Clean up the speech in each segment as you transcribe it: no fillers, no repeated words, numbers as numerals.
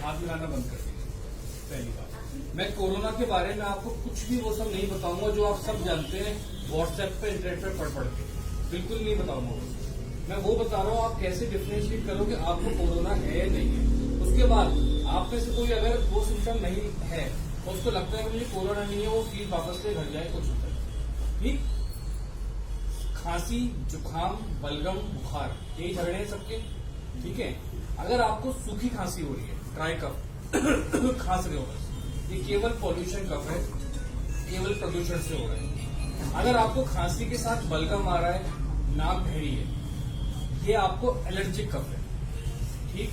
हाथ मिलाना बंद कर दीजिए। पहली बात, मैं कोरोना के बारे में आपको कुछ भी वो सब नहीं बताऊंगा जो आप सब जानते हैं व्हाट्सएप पे इंटरनेट पे पढ़ के, बिल्कुल नहीं बताऊंगा। मैं वो बता रहा हूँ आप कैसे डिफरेंशिएट करो कि आपको कोरोना है या नहीं है। उसके बाद आप में से कोई अगर वो सिम्टम नहीं है, उसको लगता है कि मुझे कोरोना नहीं है, वो फील वापस से घर जाए, कुछ होता है ठीक। खांसी, जुकाम, बलगम, बुखार, यही झगड़े हैं सबके, ठीक है। अगर आपको सूखी खांसी हो रही है, ड्राई कफ खांस रहे हो, बस ये केवल पॉल्यूशन कफ है, केवल प्रदूषण से हो रहा है। अगर आपको खांसी के साथ बलगम आ रहा है, नाक बहरी है, ये आपको एलर्जिक कफ है, ठीक।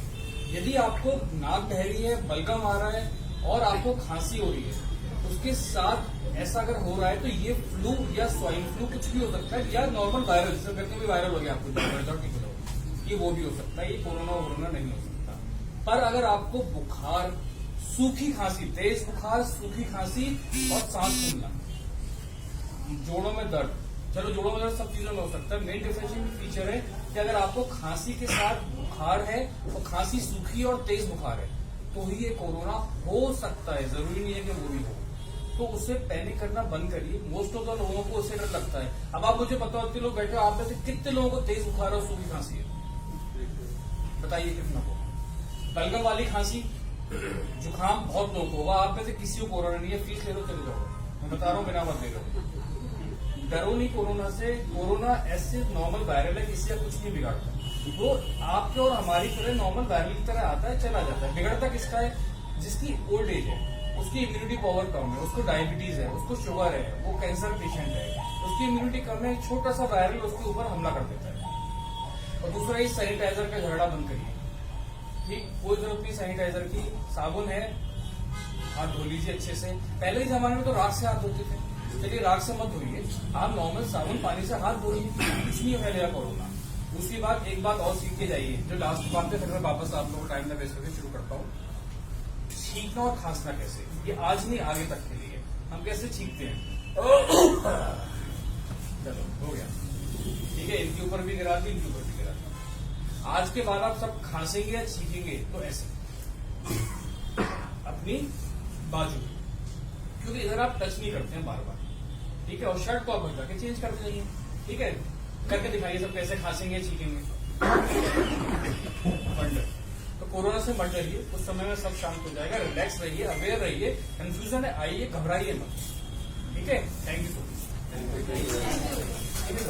यदि आपको नाक बहरी है, बलगम आ रहा है और आपको खांसी हो रही है, उसके साथ ऐसा अगर हो रहा है तो ये फ्लू या स्वाइन फ्लू कुछ भी हो सकता है, या नॉर्मल वायरल, जिसे कहते हैं वायरल हो गया आपको, ये वो भी हो सकता है, ये कोरोना नहीं हो सकता। पर अगर आपको बुखार, सूखी खांसी, तेज बुखार, सूखी खांसी और सांस फूलना, जोड़ों में दर्द, चलो जोड़ों में दर्द सब चीजों में हो सकता है, मेन डिफरेंशिएटिंग फीचर है कि अगर आपको खांसी के साथ बुखार है तो खांसी सूखी और तेज बुखार है तो ही ये कोरोना हो सकता है, जरूरी नहीं है कि वो भी हो। तो उससे पैनिक करना बंद करिए। मोस्ट ऑफ द लोगों को उससे डर लगता है। अब आप मुझे बताओ, इतने लोग बैठे हो, आप में से कितने लोगों को तेज बुखार और सूखी खांसी है? बताइए कितना को। बलगम वाली खांसी, जुकाम बहुत लोगों को होगा, आप में से किसी को कोरोना नहीं है, फीस ले लो चले जाओ, मैं बता रहा हूँ, बिना मत ले लो। डरो नहीं कोरोना से, कोरोना ऐसे नॉर्मल वायरल है, किसी का कुछ नहीं बिगाड़ता। वो आपके और हमारी तरह नॉर्मल वायरल की तरह आता है, चला जाता है। बिगड़ता किसका है? जिसकी ओल्ड एज है, उसकी इम्यूनिटी पावर कम है, उसको डायबिटीज है, उसको शुगर है, वो कैंसर पेशेंट है, उसकी इम्यूनिटी कम है, छोटा सा वायरल उसके ऊपर हमला कर देता है। और दूसरा, इस सैनिटाइजर का झगड़ा बंद करिए, ठीक। कोई जरूरत नहीं सैनिटाइजर की, साबुन है, हाथ धो लीजिए अच्छे से। पहले के जमाने में तो राख से हाथ धोते थे, चलिए राख से मत धोइए, आप नॉर्मल साबुन पानी से हाथ धोइए, कुछ नहीं फैलेगा कोरोना। उसके बाद एक बात और सीख के जाइए, जो लास्ट बात है, फिर मैं वापस आप लोगों को टाइम ना वेस्ट करके शुरू करता हूँ। छींकना और खांसना कैसे, ये आज नहीं आगे तक के लिए। हम कैसे छींकते हैं, चलो हो गया, ठीक है, इनके ऊपर भी गिरा दी, इनके ऊपर भी गिरा दी। आज के बाद आप सब खांसेंगे या छींकेंगे तो ऐसे अपनी बाजू, क्योंकि इधर आप टच नहीं करते हैं बार बार, ठीक है। और शर्ट को आप बदला के चेंज करते जाइए, ठीक है। करके दिखाइए सब कैसे खांसेंगे छींकेंगे। तो कोरोना से मत डरिए, कुछ समय में सब शांत हो जाएगा। रिलैक्स रहिए, अवेयर रहिए, कंफ्यूजन है आइए, घबराइए मत, ठीक है। Thank you so much.